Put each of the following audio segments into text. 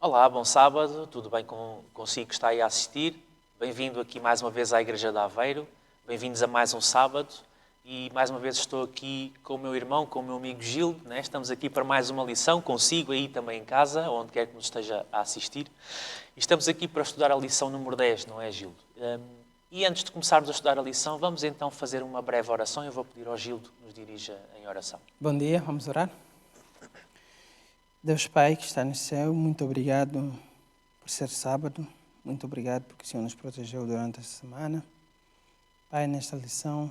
Olá, bom sábado, tudo bem consigo que está aí a assistir? Bem-vindo aqui mais uma vez à Igreja de Aveiro, bem-vindos a mais um sábado e mais uma vez estou aqui com o meu irmão, com o meu amigo Gil, né? Estamos aqui para mais uma lição, consigo aí também em casa, onde quer que nos esteja a assistir. E estamos aqui para estudar a lição número 10, não é, Gildo? E antes de começarmos a estudar a lição, vamos então fazer uma breve oração. Eu vou pedir ao Gildo que nos dirija em oração. Bom dia, vamos orar? Deus Pai que está no céu, muito obrigado por ser sábado, muito obrigado porque o Senhor nos protegeu durante a semana. Pai, nesta lição,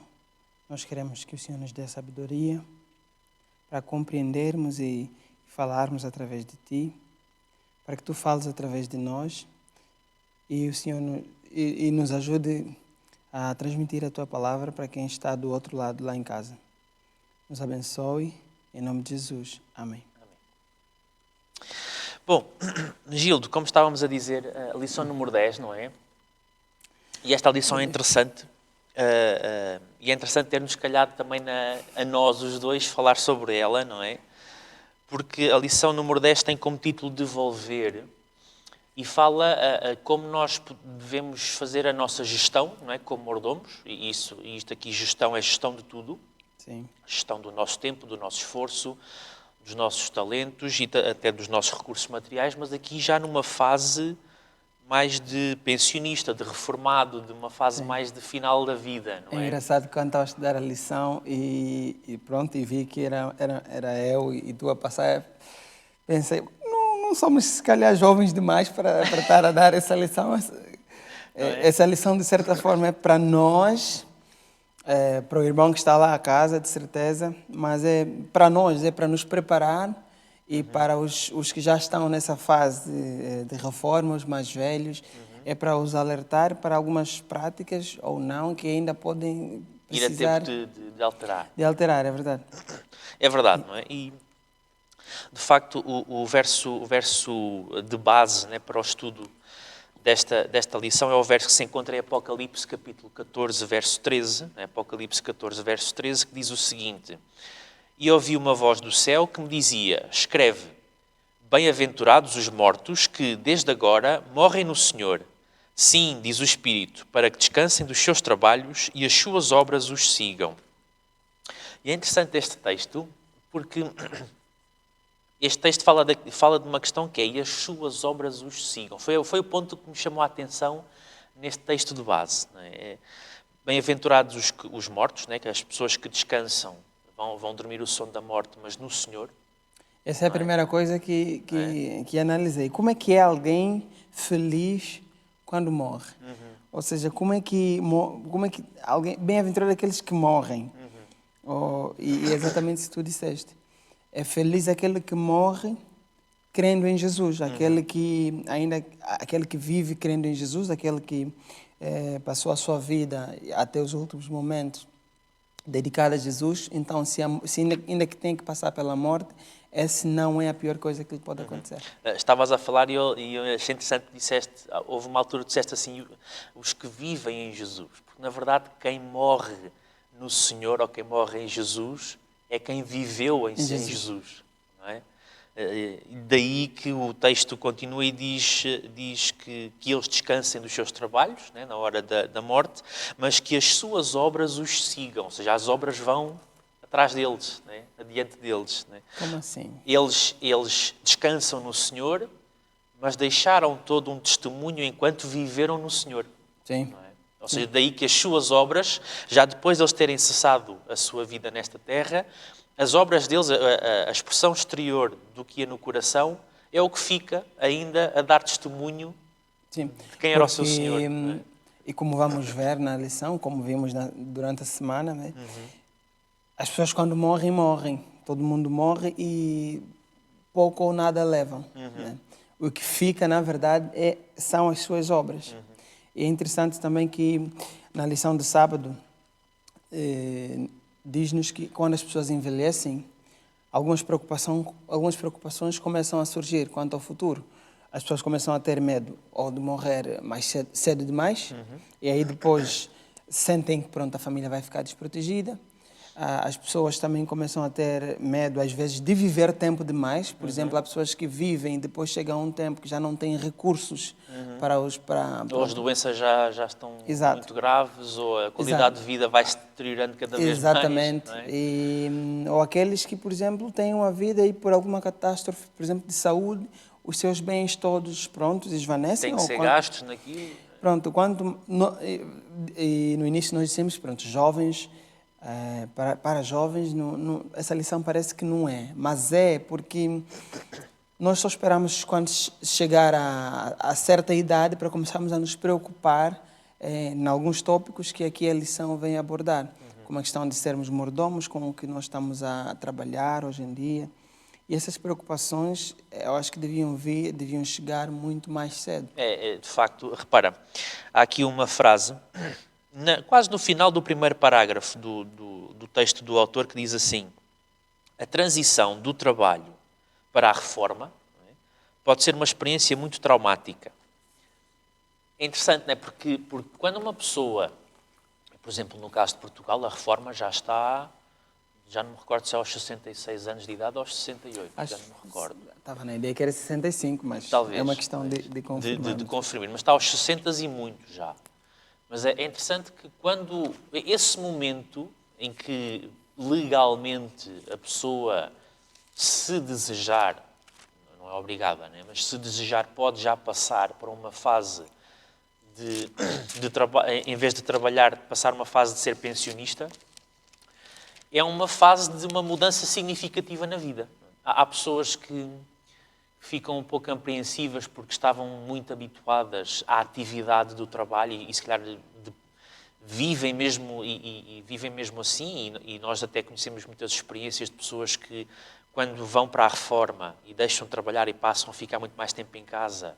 nós queremos que o Senhor nos dê sabedoria para compreendermos e falarmos através de Ti, para que Tu fales através de nós e o Senhor nos ajude a transmitir a Tua palavra para quem está do outro lado lá em casa. Nos abençoe, em nome de Jesus. Amém. Bom, Gildo, como estávamos a dizer, a lição número 10, não é? E esta lição é interessante. E é interessante ter-nos calhado também a nós os dois falar sobre ela, não é? Porque a lição número 10 tem como título Devolver e fala como nós devemos fazer a nossa gestão, não é? Como mordomos, e isto aqui, gestão, é gestão de tudo. Sim. Gestão do nosso tempo, do nosso esforço, dos nossos talentos e até dos nossos recursos materiais, mas aqui já numa fase mais de pensionista, de reformado, de uma fase mais de final da vida, não é? É engraçado quando estava a estudar a lição e pronto, e vi que era eu e tu a passar, pensei, não somos se calhar jovens demais para estar a dar essa lição. Essa lição de certa forma é para nós, para o irmão que está lá a casa, de certeza, mas é para nós, é para nos preparar e para os que já estão nessa fase de reforma, os mais velhos, é para os alertar para algumas práticas ou não que ainda podem precisar ir a tempo de alterar. De alterar, é verdade. É verdade, não é? E, de facto, o verso de base, né, para o estudo desta lição é o verso que se encontra em Apocalipse capítulo 14, verso 13, né? Apocalipse 14, verso 13, que diz o seguinte: E ouvi uma voz do céu que me dizia, escreve, bem-aventurados os mortos que, desde agora, morrem no Senhor. Sim, diz o Espírito, para que descansem dos seus trabalhos e as suas obras os sigam. E é interessante este texto, porque este texto fala de uma questão que é e as suas obras os sigam. Foi o ponto que me chamou a atenção neste texto de base. Não é? Bem-aventurados os mortos, né? Que as pessoas que descansam vão dormir o sono da morte, mas no Senhor. Essa é a primeira coisa que analisei. Como é que é alguém feliz quando morre? Ou seja, como é que alguém bem-aventurado aqueles que morrem? E é exatamente isso que tu disseste. É feliz aquele que morre crendo em Jesus, aquele que vive crendo em Jesus, aquele que passou a sua vida até os últimos momentos dedicado a Jesus. Então, se ainda que tem que passar pela morte, essa não é a pior coisa que lhe pode acontecer. Estavas a falar e eu achei interessante que disseste, houve uma altura que disseste assim, os que vivem em Jesus. Porque, na verdade, quem morre no Senhor ou quem morre em Jesus é quem viveu em Jesus. Não é? Daí que o texto continua e diz que eles descansem dos seus trabalhos, né, na hora da morte, mas que as suas obras os sigam. Ou seja, as obras vão atrás deles, né, adiante deles. Né. Como assim? Eles descansam no Senhor, mas deixaram todo um testemunho enquanto viveram no Senhor. Sim. Não é? Ou seja, daí que as suas obras, já depois de eles terem cessado a sua vida nesta terra, as obras deles, a expressão exterior do que ia no coração, é o que fica ainda a dar testemunho de quem era o seu Senhor. É? E como vamos ver na lição, como vimos durante a semana, né? As pessoas quando morrem. Todo mundo morre e pouco ou nada levam. Né? O que fica, na verdade, são as suas obras. E é interessante também que na lição de sábado diz-nos que quando as pessoas envelhecem, algumas preocupações começam a surgir quanto ao futuro. As pessoas começam a ter medo ou de morrer mais cedo demais, e aí depois sentem que pronto, a família vai ficar desprotegida. as pessoas também começam a ter medo, às vezes, de viver tempo demais. Por exemplo, há pessoas que vivem e depois chega um tempo que já não têm recursos para os... Ou as doenças já estão Exato. muito graves, ou a qualidade de vida vai se deteriorando cada vez mais. Exatamente. Não é? Ou aqueles que, por exemplo, têm uma vida e por alguma catástrofe, por exemplo, de saúde, os seus bens todos prontos esvanecem. Tem que ser gastos naquilo. Pronto, quando no início nós dissemos, pronto, jovens, para jovens, essa lição parece que não é, mas é porque nós só esperamos quando chegar a certa idade para começarmos a nos preocupar em alguns tópicos que aqui a lição vem abordar, como a questão de sermos mordomos com o que nós estamos a trabalhar hoje em dia. E essas preocupações, eu acho que deviam chegar muito mais cedo. De facto, repara, há aqui uma frase, quase no final do primeiro parágrafo do texto do autor, que diz assim: a transição do trabalho para a reforma pode ser uma experiência muito traumática. É interessante, não é? Porque quando uma pessoa, por exemplo, no caso de Portugal, a reforma já está... Já não me recordo se é aos 66 anos de idade ou aos 68, já não me recordo. Estava na ideia que era 65, mas talvez, é uma questão de confirmar. De confirmar, mas está aos 60 e muito já. Mas é interessante que quando esse momento em que legalmente a pessoa, se desejar, não é obrigada, né? Mas se desejar pode já passar para uma fase em vez de trabalhar, passar uma fase de ser pensionista, é uma fase de uma mudança significativa na vida. Há pessoas que ficam um pouco apreensivas porque estavam muito habituadas à atividade do trabalho e se calhar vivem mesmo e vivem mesmo assim, e nós até conhecemos muitas experiências de pessoas que, quando vão para a reforma e deixam de trabalhar e passam a ficar muito mais tempo em casa,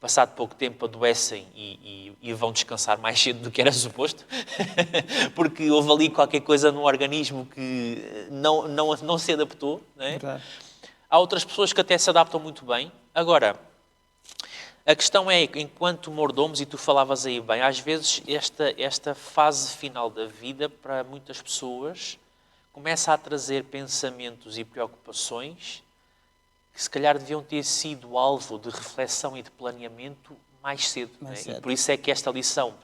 passado pouco tempo adoecem e vão descansar mais cedo do que era suposto, porque houve ali qualquer coisa no organismo que não se adaptou. Não é? Há outras pessoas que até se adaptam muito bem. Agora, a questão é, enquanto mordomos, e tu falavas aí bem, às vezes esta fase final da vida, para muitas pessoas, começa a trazer pensamentos e preocupações que se calhar deviam ter sido alvo de reflexão e de planeamento mais cedo. E por isso é que esta lição,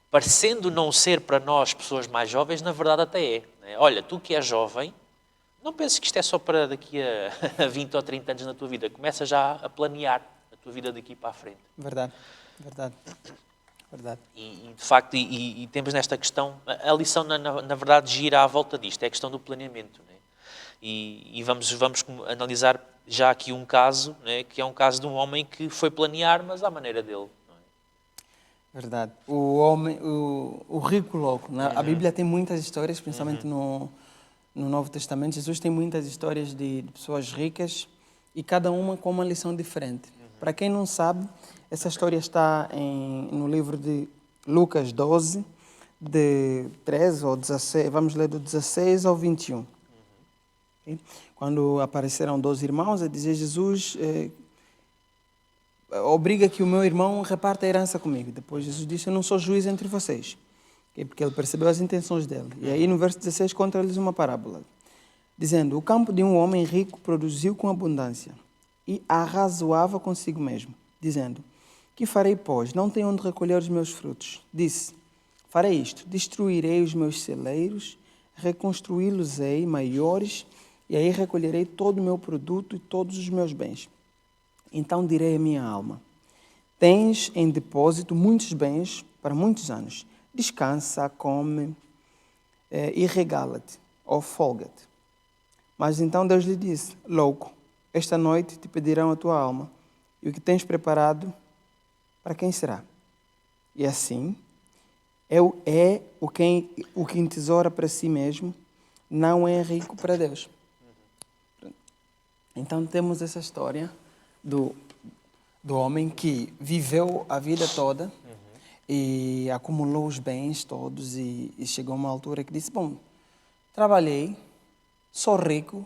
parecendo não ser para nós, pessoas mais jovens, na verdade até é. Olha, tu que és jovem, não penses que isto é só para daqui a 20 ou 30 anos na tua vida. Começa já a planear a tua vida daqui para a frente. Verdade. E de facto, e temos nesta questão, a lição na verdade gira à volta disto, é a questão do planeamento. Né? E vamos analisar já aqui um caso, né, que é um caso de um homem que foi planear, mas à maneira dele. Não é? Verdade. O rico louco. Né? A Bíblia tem muitas histórias, principalmente no Novo Testamento. Jesus tem muitas histórias de pessoas ricas e cada uma com uma lição diferente. Para quem não sabe, essa história está no livro de Lucas 12, de 13 ou 16, vamos ler do 16 ao 21. Okay? Quando apareceram 12 irmãos, a dizer: Jesus obriga que o meu irmão reparta a herança comigo. Depois Jesus disse: eu não sou juiz entre vocês. Okay? Porque ele percebeu as intenções dele. E aí no verso 16 conta-lhes uma parábola, dizendo: o campo de um homem rico produziu com abundância e arrazoava consigo mesmo, dizendo: que farei, pois? Não tenho onde recolher os meus frutos. Disse: farei isto, destruirei os meus celeiros, reconstruí-los-ei maiores, e aí recolherei todo o meu produto e todos os meus bens. Então direi à minha alma: tens em depósito muitos bens para muitos anos. Descansa, come e regala-te, ou folga-te. Mas então Deus lhe disse: louco, esta noite te pedirão a tua alma, e o que tens preparado, para quem será? E assim, o que entesoura para si mesmo, não é rico para Deus. Então temos essa história do homem que viveu a vida toda e acumulou os bens todos e chegou a uma altura que disse: bom, trabalhei, sou rico,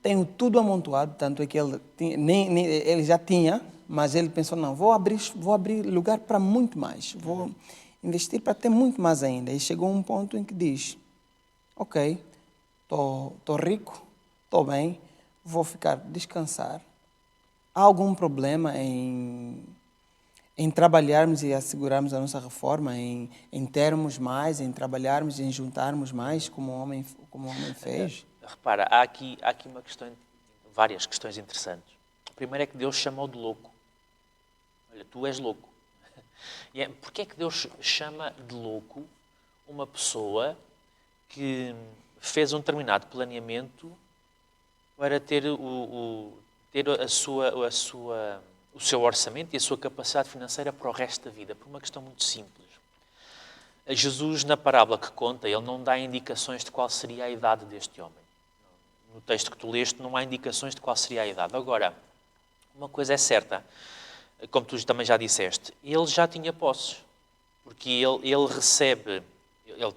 tenho tudo amontoado, tanto é que ele já tinha, mas ele pensou: não, vou abrir lugar para muito mais, vou investir para ter muito mais ainda. E chegou a um ponto em que diz: ok, estou rico, estou bem, vou ficar descansar. Há algum problema em trabalharmos e assegurarmos a nossa reforma, em termos mais, em trabalharmos, em juntarmos mais, como o homem fez? Repara, há aqui uma questão, várias questões interessantes. A primeira é que Deus chamou de louco. Olha, tu és louco. Porquê é que Deus chama de louco uma pessoa que fez um determinado planeamento para ter o seu orçamento e a sua capacidade financeira para o resto da vida? Por uma questão muito simples. Jesus, na parábola que conta, ele não dá indicações de qual seria a idade deste homem. No texto que tu leste, não há indicações de qual seria a idade. Agora, uma coisa é certa, como tu também já disseste, ele já tinha posses, porque ele recebe, ele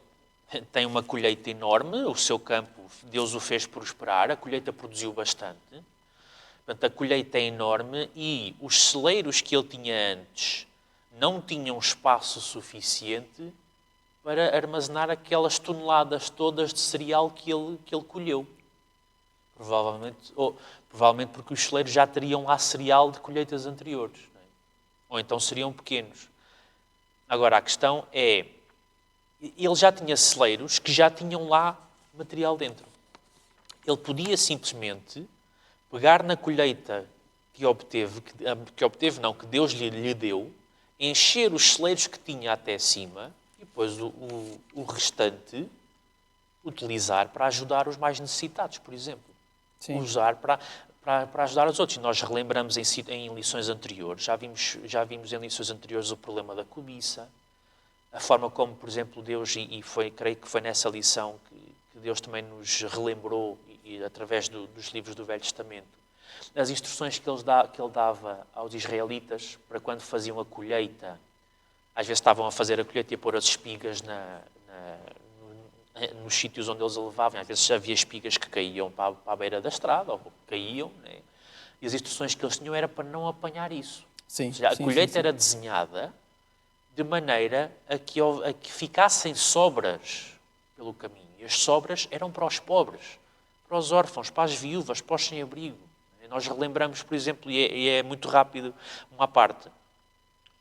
tem uma colheita enorme, o seu campo, Deus o fez prosperar, a colheita produziu bastante, portanto a colheita é enorme e os celeiros que ele tinha antes não tinham espaço suficiente para armazenar aquelas toneladas todas de cereal que ele colheu. Provavelmente porque os celeiros já teriam lá cereal de colheitas anteriores. Não é? Ou então seriam pequenos. Agora, a questão é, ele já tinha celeiros que já tinham lá material dentro. Ele podia simplesmente pegar na colheita que Deus lhe deu, encher os celeiros que tinha até cima e depois o restante utilizar para ajudar os mais necessitados, por exemplo. Sim. Usar para ajudar os outros. E nós relembramos em lições anteriores, já vimos em lições anteriores o problema da cobiça, a forma como, por exemplo, Deus, creio que foi nessa lição que Deus também nos relembrou, e através dos livros do Velho Testamento, as instruções que ele dava aos israelitas para quando faziam a colheita. Às vezes estavam a fazer a colheita e a pôr as espigas nos sítios onde eles a levavam. Às vezes havia espigas que caíam para a beira da estrada, ou caíam, né? E as instruções que eles tinham era para não apanhar isso. Sim, ou seja, a colheita era desenhada de maneira a que ficassem sobras pelo caminho. E as sobras eram para os pobres, para os órfãos, para as viúvas, para os sem-abrigo. Nós relembramos, por exemplo, e é muito rápido uma parte,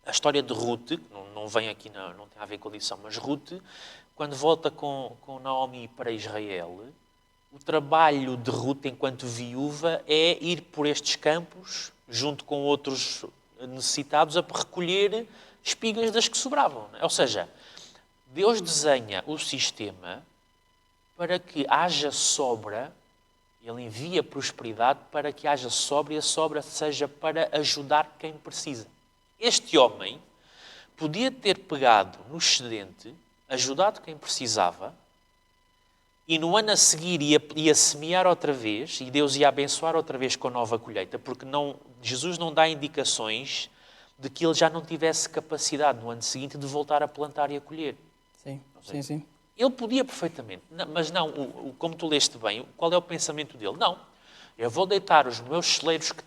a história de Ruth, que não vem aqui, não tem a ver com a lição, mas Ruth, quando volta com Naomi para Israel, o trabalho de Ruth enquanto viúva é ir por estes campos, junto com outros necessitados, a recolher espigas das que sobravam. Ou seja, Deus desenha o sistema para que haja sobra. Ele envia prosperidade para que haja sobra e a sobra seja para ajudar quem precisa. Este homem podia ter pegado no excedente, ajudado quem precisava, e no ano a seguir ia semear outra vez, e Deus ia abençoar outra vez com a nova colheita, porque Jesus não dá indicações de que ele já não tivesse capacidade no ano seguinte de voltar a plantar e a colher. Sim. Ele podia perfeitamente, mas não, como tu leste bem, qual é o pensamento dele? Não, eu vou deitar os meus celeiros que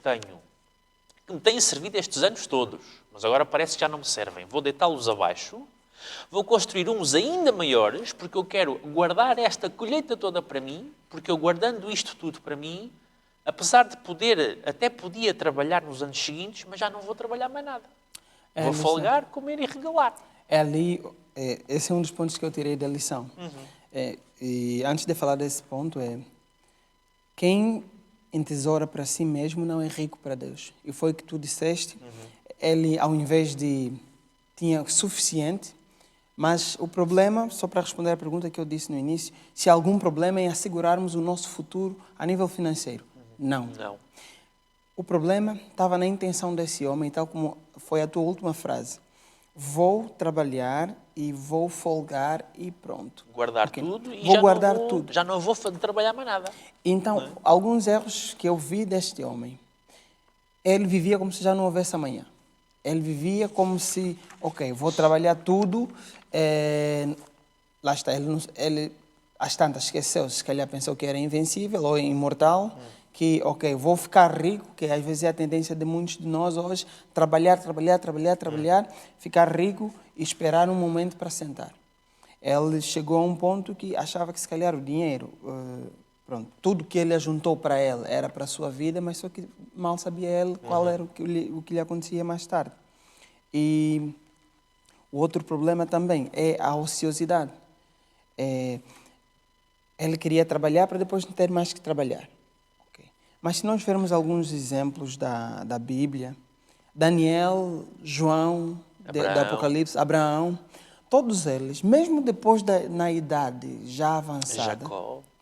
me têm servido estes anos todos, mas agora parece que já não me servem. Vou deitá-los abaixo, vou construir uns ainda maiores, porque eu quero guardar esta colheita toda para mim, porque eu guardando isto tudo para mim, apesar de até podia trabalhar nos anos seguintes, mas já não vou trabalhar mais nada. Vou folgar, comer e regalar. Esse é um dos pontos que eu tirei da lição. E antes de falar desse ponto, quem entesoura para si mesmo não é rico para Deus. E foi o que tu disseste. Ele, ao invés de... tinha suficiente, mas o problema, só para responder à pergunta que eu disse no início, se há algum problema em assegurarmos o nosso futuro a nível financeiro. Não. O problema estava na intenção desse homem, tal como foi a tua última frase. Vou trabalhar e vou folgar e pronto. Guardar tudo e tudo. Já não vou trabalhar mais nada. Então, alguns erros que eu vi deste homem, ele vivia como se já não houvesse amanhã. Ele vivia como se, ok, vou trabalhar tudo, lá está, ele às tantas esqueceu-se, se calhar pensou que era invencível ou imortal, que, ok, vou ficar rico, que às vezes é a tendência de muitos de nós hoje, trabalhar, ficar rico e esperar um momento para sentar. Ele chegou a um ponto que achava que se calhar o dinheiro, pronto, tudo que ele ajuntou para ele era para a sua vida, mas só que mal sabia ele qual era o que lhe acontecia mais tarde. E o outro problema também é a ociosidade. Ele queria trabalhar para depois não ter mais que trabalhar. Okay. Mas se nós vermos alguns exemplos da Bíblia, Daniel, João, do Apocalipse, Abraão, todos eles, mesmo depois na idade já avançada,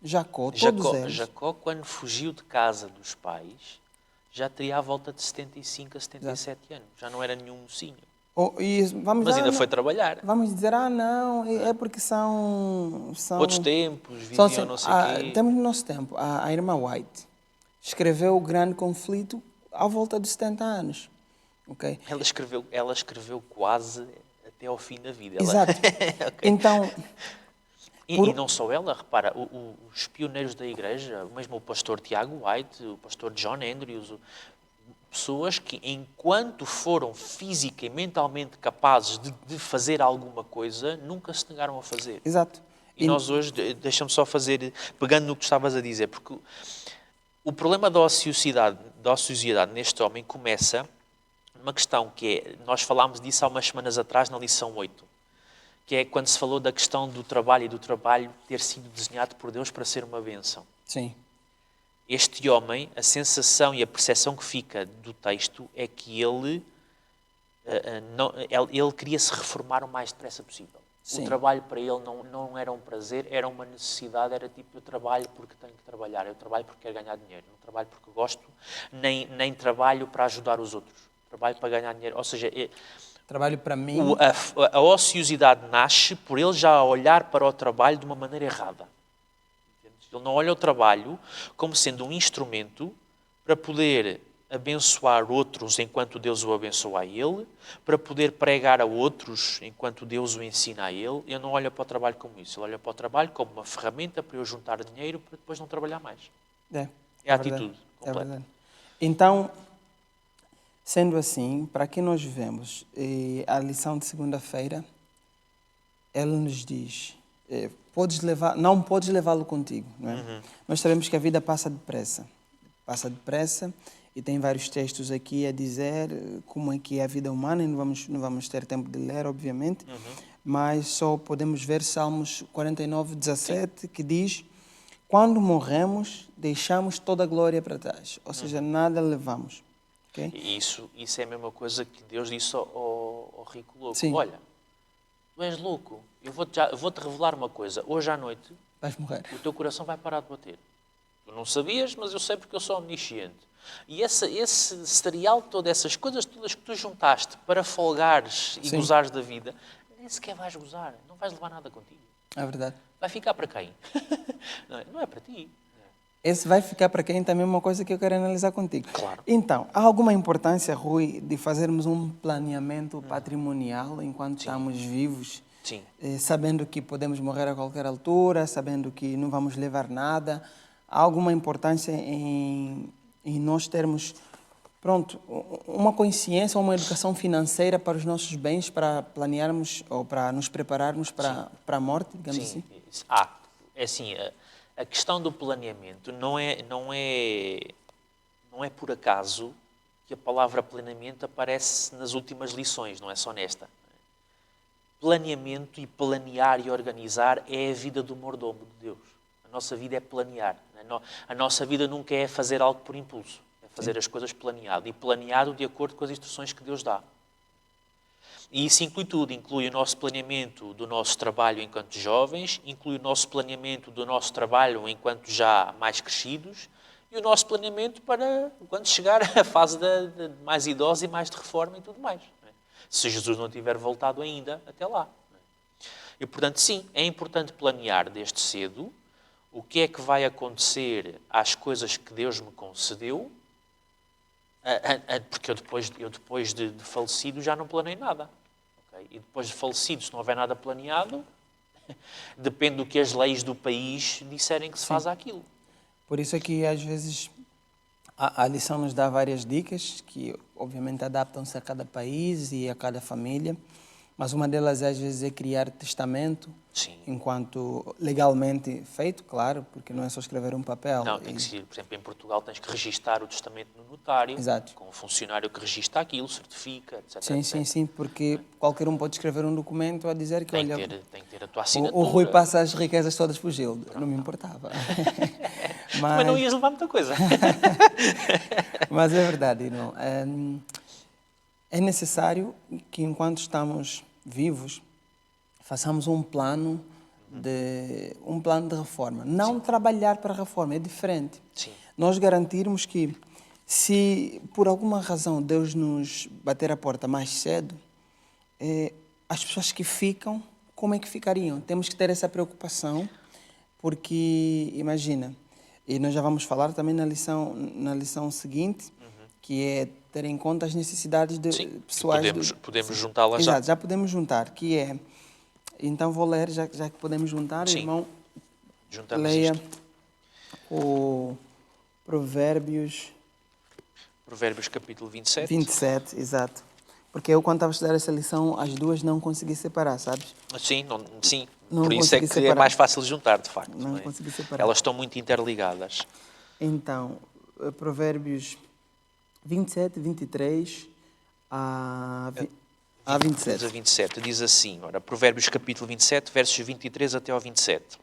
Jacó, todos eles. Jacó, quando fugiu de casa dos pais, já teria à volta de 75 a 77 anos. Já não era nenhum mocinho. Mas ainda foi trabalhar. Vamos dizer, não, é porque são outros tempos, viviam não sei o quê. Temos no nosso tempo, a irmã White escreveu o Grande Conflito à volta de 70 anos. Okay? Ela escreveu quase até ao fim da vida. Exato. Okay. Então... E não só ela, repara, os pioneiros da igreja, mesmo o pastor Tiago White, o pastor John Andrews, pessoas que, enquanto foram física e mentalmente capazes de fazer alguma coisa, nunca se negaram a fazer. Exato. E nós hoje, deixa-me só fazer, pegando no que estavas a dizer, porque o problema da ociosidade neste homem começa numa questão que é, nós falámos disso há umas semanas atrás na lição 8, que é quando se falou da questão do trabalho e do trabalho ter sido desenhado por Deus para ser uma bênção. Sim. Este homem, a sensação e a percepção que fica do texto é que ele queria se reformar o mais depressa possível. Sim. O trabalho para ele não era um prazer, era uma necessidade, era tipo, eu trabalho porque tenho que trabalhar, eu trabalho porque quero ganhar dinheiro, não trabalho porque gosto, nem trabalho para ajudar os outros, trabalho para ganhar dinheiro. Ou seja, trabalho para mim. A ociosidade nasce por ele já olhar para o trabalho de uma maneira errada. Ele não olha o trabalho como sendo um instrumento para poder abençoar outros enquanto Deus o abençoa a ele, para poder pregar a outros enquanto Deus o ensina a ele. Ele não olha para o trabalho como isso. Ele olha para o trabalho como uma ferramenta para eu juntar dinheiro para depois não trabalhar mais. É a atitude completa. É verdade. Então, sendo assim, para que nós vivemos, a lição de segunda-feira, ele nos diz, não podes levá-lo contigo. Não é? Uhum. Nós sabemos que a vida passa depressa. Passa depressa e tem vários textos aqui a dizer como é que é a vida humana e não vamos ter tempo de ler, obviamente, mas só podemos ver Salmos 49, 17, Sim. que diz, quando morremos, deixamos toda a glória para trás, ou seja, nada levamos. Okay? Isso é a mesma coisa que Deus disse ao rico louco. Sim. Olha, tu és louco, eu vou-te revelar uma coisa. Hoje à noite, vais morrer. O teu coração vai parar de bater. Tu não sabias, mas eu sei porque eu sou omnisciente. E esse cereal todo, essas coisas todas que tu juntaste para folgares e gozares da vida, nem sequer vais gozar, não vais levar nada contigo. É verdade. Vai ficar para quem? Não é para ti. Esse vai ficar para quem também é uma coisa que eu quero analisar contigo. Claro. Então, há alguma importância, Rui, de fazermos um planeamento patrimonial enquanto estamos vivos? Sim. Sabendo que podemos morrer a qualquer altura, sabendo que não vamos levar nada. Há alguma importância em nós termos, uma consciência, uma educação financeira para os nossos bens, para planearmos ou para nos prepararmos para a morte, digamos assim? É assim, a questão do planeamento não é por acaso que a palavra planeamento aparece nas últimas lições, não é só nesta. Planeamento e planear e organizar é a vida do mordomo de Deus. A nossa vida é planear. A nossa vida nunca é fazer algo por impulso. É fazer as coisas planeado. E planeado de acordo com as instruções que Deus dá. E isso inclui tudo. Inclui o nosso planeamento do nosso trabalho enquanto jovens, inclui o nosso planeamento do nosso trabalho enquanto já mais crescidos e o nosso planeamento para quando chegar à fase de mais idosa e mais de reforma e tudo mais. Se Jesus não tiver voltado ainda até lá. E, portanto, sim, é importante planear desde cedo o que é que vai acontecer às coisas que Deus me concedeu, porque eu depois de falecido já não planei nada. Okay? E depois de falecido, se não houver nada planeado, depende do que as leis do país disserem que se faz aquilo. Por isso é que, às vezes, a lição nos dá várias dicas que, obviamente, adaptam-se a cada país e a cada família. Mas uma delas, às vezes, é criar testamento, Sim. enquanto legalmente feito, claro, porque não é só escrever um papel. Não, tem que ser, por exemplo, em Portugal tens que registar o testamento no notário, Exato. com um funcionário que registra aquilo, certifica, etc. Sim, etc. sim, sim, porque qualquer um pode escrever um documento a dizer que, Tem olha, tem que ter a tua o assinatura. Rui passa as riquezas todas para o Gildo. Não me importava. Mas não ias levar muita coisa. Mas é verdade, irmão. É necessário que, enquanto estamos vivos, façamos um plano de reforma. Não trabalhar para a reforma, é diferente. Sim. Nós garantirmos que, se por alguma razão Deus nos bater a porta mais cedo, as pessoas que ficam, como é que ficariam? Temos que ter essa preocupação, porque, imagina, e nós já vamos falar também na lição seguinte, que é ter em conta as necessidades pessoais. Podemos juntá-las já. Exato, já podemos juntar, que é... Então vou ler, já que podemos juntar, Sim. irmão, Juntamos leia isto. o Provérbios Capítulo 27. 27, exato. Porque eu, quando estava a estudar essa lição, as duas não consegui separar, sabes? Sim, sim. Não Por isso é consegui que é separar. mais fácil juntar, de facto. Não é? consegui separar. Elas estão muito interligadas. Então, Provérbios 27, 23 a 27. A 27 diz assim, ora, Provérbios capítulo 27, versos 23 até ao 27.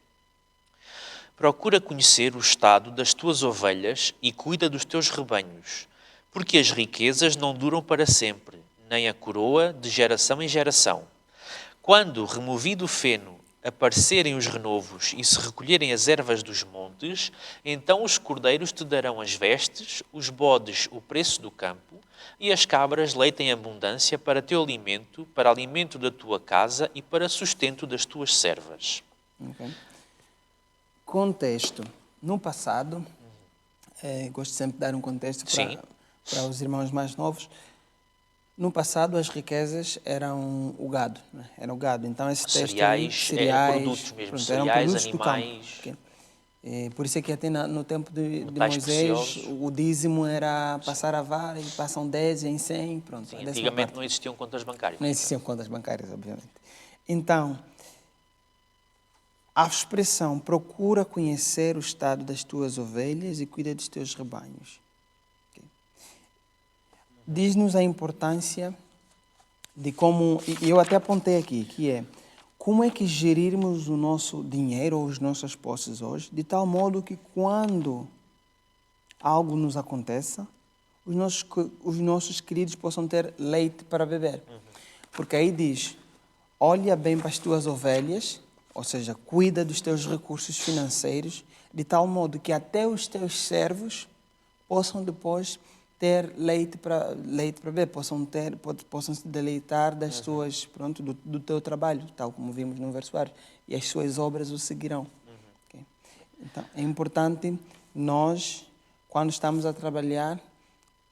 Procura conhecer o estado das tuas ovelhas e cuida dos teus rebanhos, porque as riquezas não duram para sempre, nem a coroa de geração em geração. Quando, removido o feno, aparecerem os renovos e se recolherem as ervas dos montes, então os cordeiros te darão as vestes, os bodes o preço do campo, e as cabras leite em abundância para teu alimento, para alimento da tua casa e para sustento das tuas servas. Okay. Contexto. No passado, gosto sempre de dar um contexto para os irmãos mais novos. No passado, as riquezas eram o gado. Né? Era o gado. Então, esse texto cereais, produtos mesmo, pronto, cereais, eram produtos animais. do campo. Okay? Por isso é que até no tempo de Moisés, preciosos. o dízimo era passar a vara e passam 10 em 100. Pronto, Sim, antigamente não existiam contas bancárias. Não existiam contas bancárias, obviamente. Então, a expressão procura conhecer o estado das tuas ovelhas e cuida dos teus rebanhos. Okay? Diz-nos a importância de como, e eu até apontei aqui, que é como é que gerirmos o nosso dinheiro ou as nossas posses hoje, de tal modo que quando algo nos aconteça, os nossos queridos possam ter leite para beber. Porque aí diz, olha bem para as tuas ovelhas, ou seja, cuida dos teus recursos financeiros, de tal modo que até os teus servos possam depois ter leite para beber, possam se deleitar das tuas, do teu trabalho, tal como vimos no versuário, e as suas obras o seguirão. Okay? Então, é importante nós, quando estamos a trabalhar,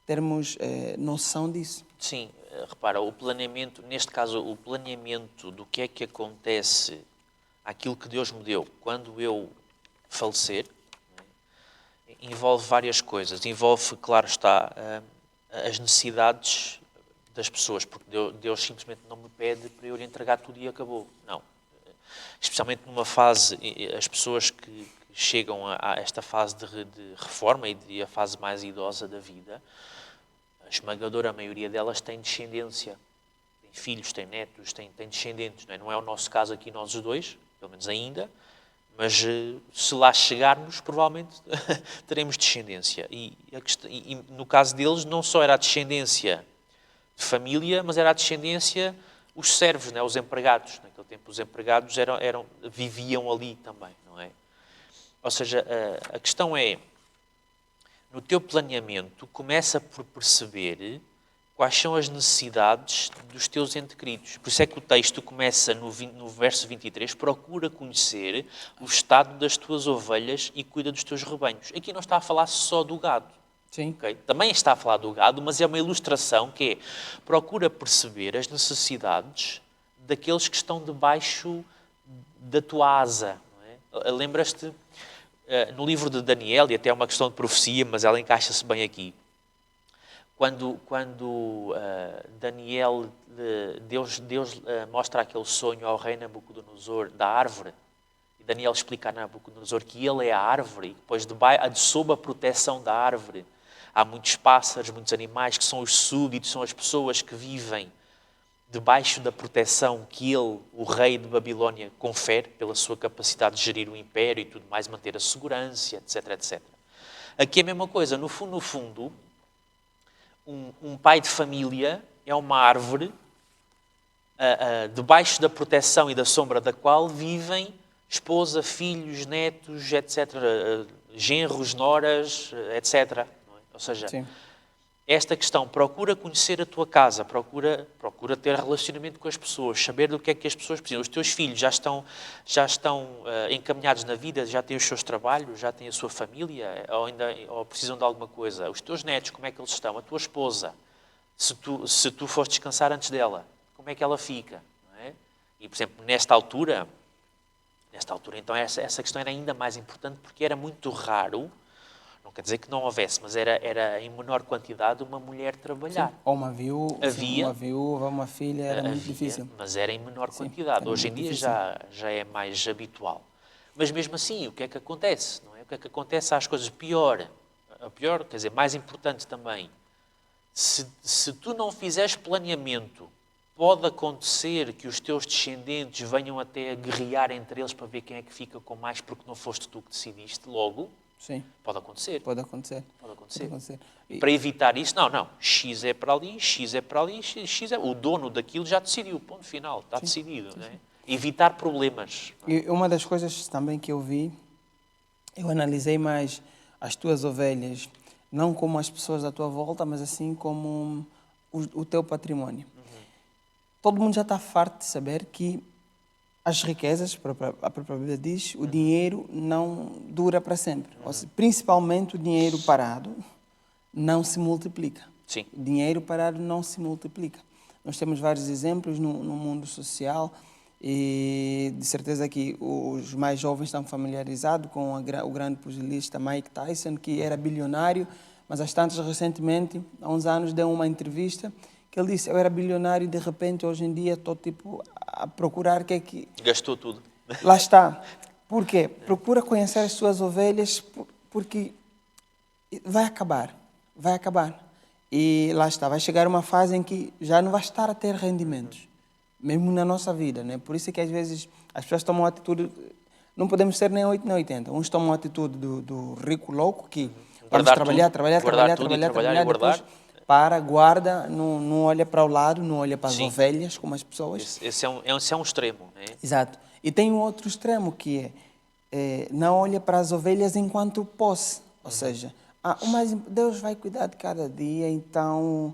termos noção disso. Sim, repara, o planeamento, neste caso, o planeamento do que é que acontece àquilo que Deus me deu quando eu falecer, envolve várias coisas. Envolve, claro está, as necessidades das pessoas, porque Deus simplesmente não me pede para eu lhe entregar tudo e acabou. Não. Especialmente numa fase, as pessoas que chegam a esta fase de reforma e a fase mais idosa da vida, a esmagadora maioria delas tem descendência. Tem filhos, tem netos, tem descendentes. Não é o nosso caso aqui, nós os dois, pelo menos ainda, mas se lá chegarmos, provavelmente teremos descendência. E no caso deles, não só era a descendência de família, mas era a descendência, os servos, os empregados. Naquele tempo, os empregados viviam ali também, não é? Ou seja, a questão é, no teu planeamento, começa por perceber quais são as necessidades dos teus entes queridos. Por isso é que o texto começa no verso 23, procura conhecer o estado das tuas ovelhas e cuida dos teus rebanhos. Aqui não está a falar só do gado. Sim. Okay? Também está a falar do gado, mas é uma ilustração que é, procura perceber as necessidades daqueles que estão debaixo da tua asa. Não é? Lembras-te, no livro de Daniel, e até é uma questão de profecia, mas ela encaixa-se bem aqui, quando Daniel Deus mostra aquele sonho ao rei Nabucodonosor da árvore. E Daniel explica a Nabucodonosor que ele é a árvore, e depois sob a proteção da árvore há muitos pássaros, muitos animais que são os súditos, são as pessoas que vivem debaixo da proteção que ele, o rei de Babilónia, confere pela sua capacidade de gerir o império e tudo mais, manter a segurança, etc, etc. Aqui é a mesma coisa. No fundo, um pai de família é uma árvore debaixo da proteção e da sombra da qual vivem esposa, filhos, netos, etc., genros, noras, etc. Não é? Ou seja, Sim. esta questão, procura conhecer a tua casa, procura ter relacionamento com as pessoas, saber do que é que as pessoas precisam. Os teus filhos já estão encaminhados na vida, já têm os seus trabalhos, já têm a sua família, ou precisam de alguma coisa. Os teus netos, como é que eles estão? A tua esposa, se tu fores descansar antes dela, como é que ela fica? Não é? E, por exemplo, nesta altura, então, essa questão era ainda mais importante porque era muito raro. Não quer dizer que não houvesse, mas era em menor quantidade uma mulher trabalhar. Sim. Ou uma viúva, Havia, uma viúva, uma filha, era muito havia, difícil. mas era em menor Sim, quantidade. era Hoje em muito dia difícil. já é mais habitual. Mas mesmo assim, o que é que acontece? Não é? O que é que acontece às coisas? Pior, quer dizer, mais importante também. Se tu não fizeres planeamento, pode acontecer que os teus descendentes venham até a guerrear entre eles para ver quem é que fica com mais porque não foste tu que decidiste logo. Sim, Pode acontecer. pode acontecer. Pode acontecer. Pode acontecer. E para evitar isso, não. X é para ali, X é para ali, X é... O dono daquilo já decidiu, ponto final. Está decidido. Não é? Evitar problemas. E uma das coisas também que eu vi, eu analisei mais as tuas ovelhas, não como as pessoas à tua volta, mas assim como o teu património. Todo mundo já está farto de saber que as riquezas, a própria Bíblia diz, o dinheiro não dura para sempre. Ou seja, principalmente o dinheiro parado não se multiplica. Sim. O dinheiro parado não se multiplica. Nós temos vários exemplos no mundo social e de certeza que os mais jovens estão familiarizados com o grande pugilista Mike Tyson, que era bilionário, mas às tantas recentemente, há uns anos, deu uma entrevista que ele disse, eu era bilionário e de repente hoje em dia estou tipo a procurar o que é que... Gastou tudo. Lá está. Por quê? Procura conhecer as suas ovelhas porque vai acabar. Vai acabar. E lá está. Vai chegar uma fase em que já não vai estar a ter rendimentos. Mesmo na nossa vida, né? Por isso é que às vezes as pessoas tomam a atitude... Não podemos ser nem 8 nem 80. Uns tomam a atitude do rico louco que vamos trabalhar, depois guarda, não olha para o lado, não olha para as ovelhas, como as pessoas. Esse é um extremo, né? Exato. E tem um outro extremo que não olha para as ovelhas enquanto posse. Ou seja, mas Deus vai cuidar de cada dia, então...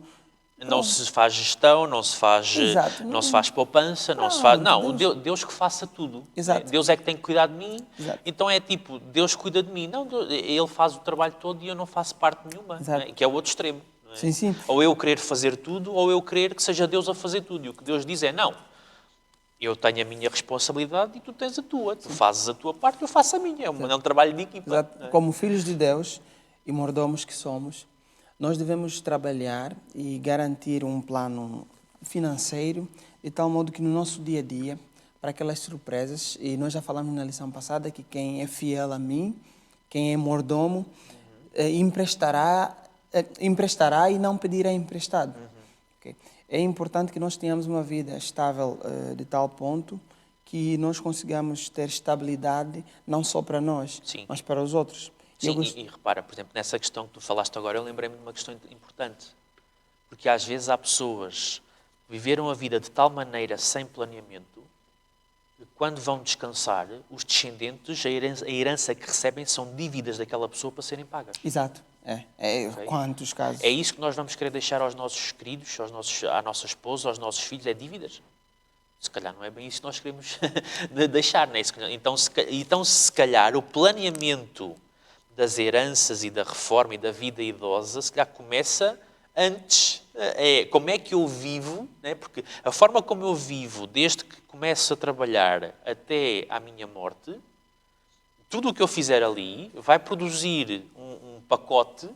Não se faz gestão, não se faz poupança, não se faz... Não, Deus que faça tudo. Exato. Né? Deus é que tem que cuidar de mim. Exato. Então é tipo, Deus cuida de mim. Não, Ele faz o trabalho todo e eu não faço parte nenhuma. Né? Que é o outro extremo. Não é? Sim, sim. Ou eu querer fazer tudo, ou eu querer que seja Deus a fazer tudo. E o que Deus diz é, não, eu tenho a minha responsabilidade e tu tens a tua. Tu fazes a tua parte, eu faço a minha. É um trabalho de equipa. Exato. É? Como filhos de Deus e mordomos que somos, nós devemos trabalhar e garantir um plano financeiro de tal modo que no nosso dia a dia, para aquelas surpresas, e nós já falamos na lição passada que quem é fiel a mim, quem é mordomo, emprestará e não pedirá emprestado. Okay? É importante que nós tenhamos uma vida estável de tal ponto que nós consigamos ter estabilidade não só para nós, mas para os outros. Sim, e repara, por exemplo, nessa questão que tu falaste agora, eu lembrei-me de uma questão importante. Porque às vezes há pessoas que viveram a vida de tal maneira sem planeamento que quando vão descansar, os descendentes, a herança que recebem são dívidas daquela pessoa para serem pagas. Exato. Okay? Quantos casos? É isso que nós vamos querer deixar aos nossos queridos, à nossa esposa, aos nossos filhos, é dívidas? Se calhar não é bem isso que nós queremos deixar, não é? Então, se calhar, o planeamento das heranças e da reforma e da vida idosa, se calhar começa antes. Como é que eu vivo, né? Porque a forma como eu vivo, desde que começo a trabalhar até à minha morte, tudo o que eu fizer ali vai produzir um pacote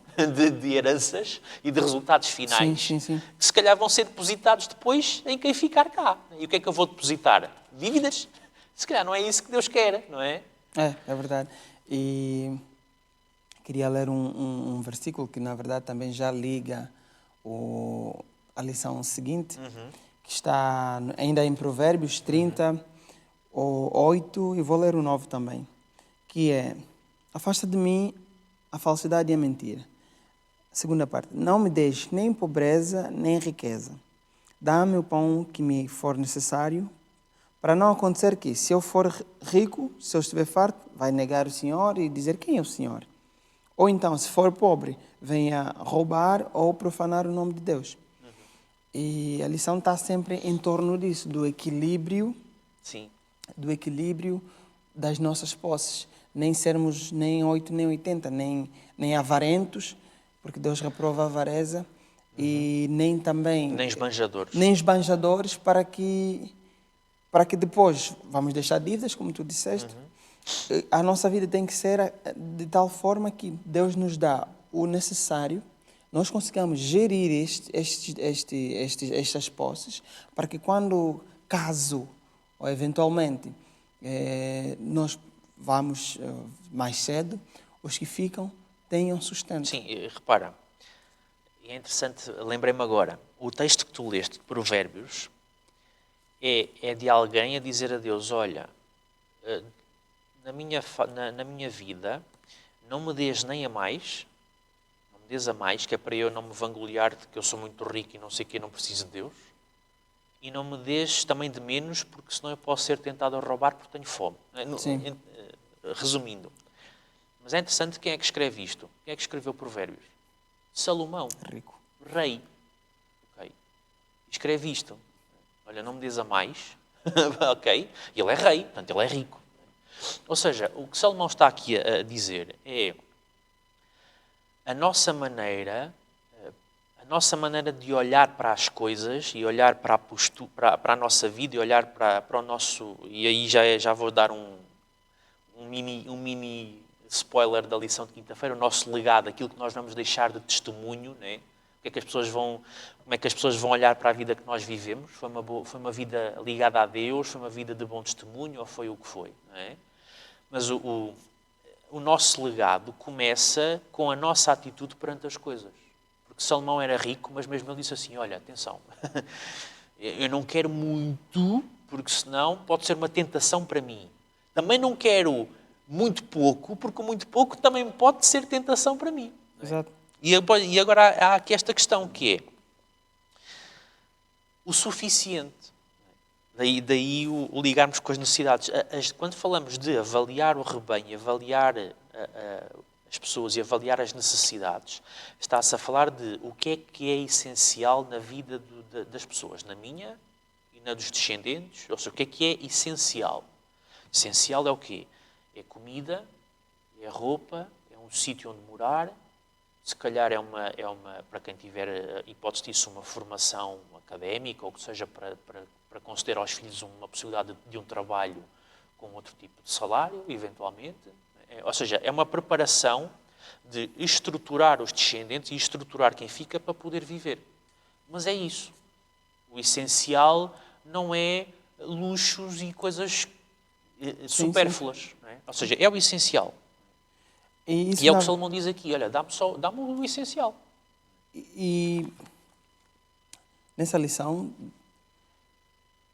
de heranças e de resultados finais Sim. que se calhar vão ser depositados depois em quem ficar cá. E o que é que eu vou depositar? Dívidas? Se calhar não é isso que Deus quer, não é? É verdade. E queria ler um versículo que, na verdade, também já liga a lição seguinte, que está ainda em Provérbios 30, o 8, e vou ler o 9 também, que é: afasta de mim a falsidade e a mentira. Segunda parte: não me deixes nem pobreza, nem riqueza. Dá-me o pão que me for necessário, para não acontecer que, se eu for rico, se eu estiver farto, vai negar o Senhor e dizer: quem é o Senhor? Ou então, se for pobre, venha roubar ou profanar o nome de Deus. E a lição está sempre em torno disso, do equilíbrio Sim. Das nossas posses. Nem sermos nem 8 nem 80, nem avarentos, porque Deus reprova a avareza, e nem também... Nem esbanjadores. Nem esbanjadores, para que depois vamos deixar dívidas, como tu disseste. A nossa vida tem que ser de tal forma que Deus nos dá o necessário, nós consigamos gerir estas posses, para que quando caso, ou eventualmente, nós vamos mais cedo, os que ficam tenham sustento. Sim, repara, é interessante, lembrei-me agora, o texto que tu leste de Provérbios é de alguém a dizer a Deus: olha, na minha vida, não me dês nem a mais, não me dês a mais, que é para eu não me vangloriar de que eu sou muito rico e não sei o que, não preciso de Deus, e não me dês também de menos, porque senão eu posso ser tentado a roubar porque tenho fome. Sim. Resumindo. Mas é interessante quem é que escreve isto. Quem é que escreveu Provérbios? Salomão, Rico. rei. Okay. Escreve isto. Olha, não me dês a mais. Ok? Ele é rei, portanto ele é rico. Ou seja, o que Salomão está aqui a dizer é a nossa maneira de olhar para as coisas e olhar para a nossa vida e olhar para o nosso... E aí já vou dar um mini spoiler da lição de quinta-feira, o nosso legado, aquilo que nós vamos deixar de testemunho, né? Como é que as pessoas vão olhar para a vida que nós vivemos? Foi uma vida ligada a Deus? Foi uma vida de bom testemunho? Ou foi o que foi? Não é? Mas o nosso legado começa com a nossa atitude perante as coisas. Porque Salomão era rico, mas mesmo ele disse assim: olha, atenção, eu não quero muito, porque senão pode ser uma tentação para mim. Também não quero muito pouco, porque muito pouco também pode ser tentação para mim. Exato. E agora há aqui esta questão que é o suficiente. Daí o ligarmos com as necessidades. Quando falamos de avaliar o rebanho, avaliar as pessoas e avaliar as necessidades, está-se a falar de o que é essencial na vida das pessoas, na minha e na dos descendentes. Ou seja, o que é essencial? Essencial é o quê? É comida, é roupa, é um sítio onde morar, se calhar é uma para quem tiver a hipótese disso, uma formação académica, ou que seja para conceder aos filhos uma possibilidade de um trabalho com outro tipo de salário, eventualmente. Ou seja, é uma preparação de estruturar os descendentes e estruturar quem fica para poder viver. Mas é isso. O essencial não é luxos e coisas supérfluas. Não é? Ou seja, é o essencial. E é o que Salomão diz aqui: olha, dá-me o essencial. E nessa lição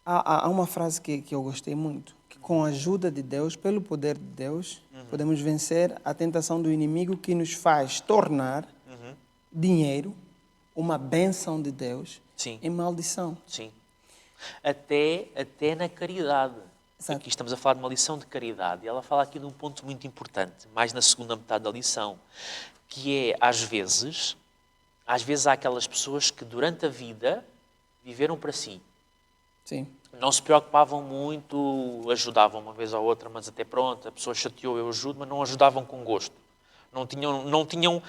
há uma frase que eu gostei muito, que com a ajuda de Deus, pelo poder de Deus, podemos vencer a tentação do inimigo que nos faz tornar dinheiro, uma bênção de Deus, Sim. em maldição. Sim. Até na caridade. Exato. Aqui estamos a falar de uma lição de caridade. E ela fala aqui de um ponto muito importante, mais na segunda metade da lição, que é, às vezes há aquelas pessoas que durante a vida viveram para si. Sim. Não se preocupavam muito, ajudavam uma vez ou outra, mas até pronto, a pessoa chateou, eu ajudo, mas não ajudavam com gosto. Não tinham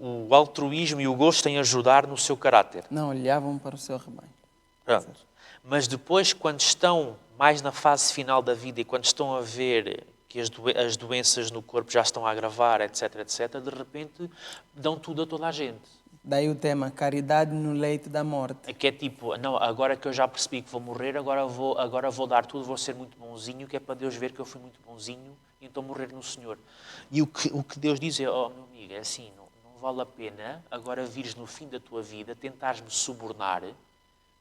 o altruísmo e o gosto em ajudar no seu caráter. Não olhavam para o seu rebanho. Pronto. Mas depois, quando estão mais na fase final da vida e quando estão a ver que as doenças no corpo já estão a agravar, etc, etc, de repente dão tudo a toda a gente. Daí o tema, caridade no leito da morte. Que é tipo, não, agora que eu já percebi que vou morrer, agora vou dar tudo, vou ser muito bonzinho, que é para Deus ver que eu fui muito bonzinho, e então morrer no Senhor. E o que Deus diz é, oh meu amigo, é assim, não vale a pena agora vires no fim da tua vida, tentares-me subornar,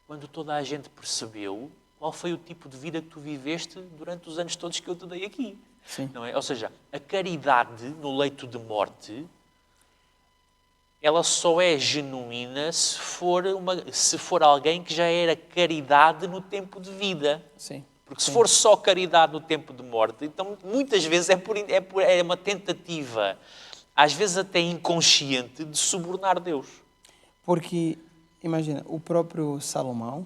quando toda a gente percebeu qual foi o tipo de vida que tu viveste durante os anos todos que eu te dei aqui. Sim. Não é? Ou seja, a caridade no leito de morte, ela só é genuína se for alguém que já era caridade no tempo de vida. Sim. Porque se for só caridade no tempo de morte, então muitas vezes é uma tentativa, às vezes até inconsciente, de subornar Deus. Porque, imagina, o próprio Salomão,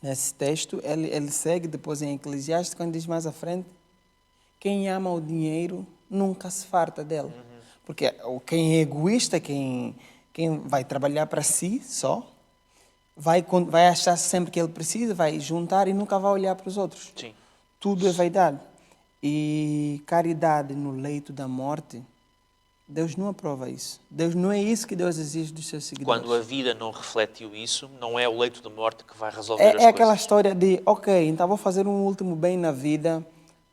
nesse texto, ele segue depois em Eclesiastes, quando diz mais à frente, quem ama o dinheiro nunca se farta dele. Porque quem é egoísta, quem vai trabalhar para si só, vai achar sempre que ele precisa, vai juntar e nunca vai olhar para os outros. Sim. Tudo é vaidade. E caridade no leito da morte, Deus não aprova isso. Não é isso que Deus exige dos seus seguidores. Quando a vida não refletiu isso, não é o leito de morte que vai resolver É as coisas. aquela história de, ok, então vou fazer um último bem na vida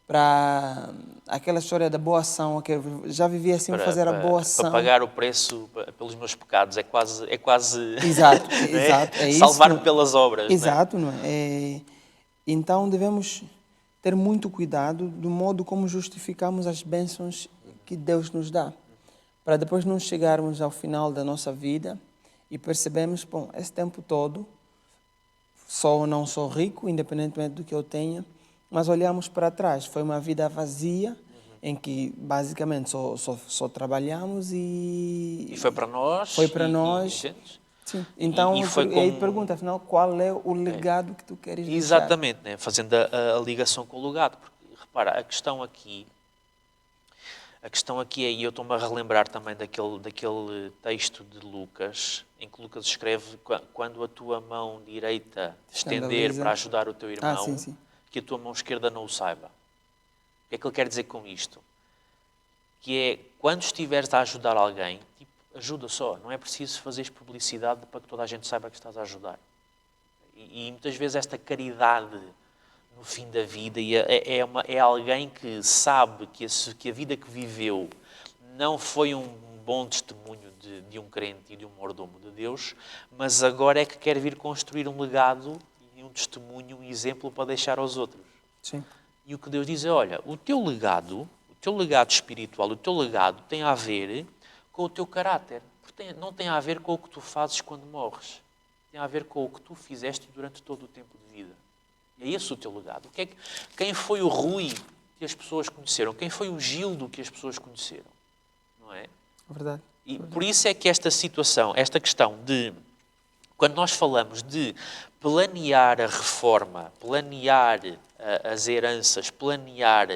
para aquela história da boa ação, ok, já vivi assim, vou fazer a boa ação. Para pagar o preço pelos meus pecados, é quase Exato, né? exato. É isso, Salvar-me pelas obras. Exato, não é? Então devemos ter muito cuidado do modo como justificamos as bênçãos que Deus nos dá, para depois não chegarmos ao final da nossa vida e percebemos, bom, esse tempo todo sou ou não sou rico, independentemente do que eu tenha, mas olhamos para trás, foi uma vida vazia, em que basicamente só trabalhamos E foi para nós. Foi para nós. Sim. Então, aí pergunta, afinal, qual é o legado que tu queres deixar? Exatamente, né? Fazendo a ligação com o legado. Porque, repara, a questão aqui é, e eu estou-me a relembrar também daquele texto de Lucas, em que Lucas escreve, quando a tua mão direita estender para ajudar o teu irmão, sim. que a tua mão esquerda não o saiba. O que é que ele quer dizer com isto? Que é, quando estiveres a ajudar alguém, tipo, ajuda só, não é preciso fazeres publicidade para que toda a gente saiba que estás a ajudar. E muitas vezes esta caridade no fim da vida é alguém que sabe que a vida que viveu não foi um bom testemunho de um crente e de um mordomo de Deus, mas agora é que quer vir construir um legado e um testemunho, um exemplo para deixar aos outros. Sim. E o que Deus diz é, olha, o teu legado espiritual, o teu legado tem a ver com o teu caráter. Não tem a ver com o que tu fazes quando morres. Tem a ver com o que tu fizeste durante todo o tempo de vida. E é esse o teu legado. Quem foi o Rui que as pessoas conheceram? Quem foi o Gildo que as pessoas conheceram? Não é? Verdade. E por isso é que esta situação, esta questão de, quando nós falamos de planear a reforma, planear as heranças, planear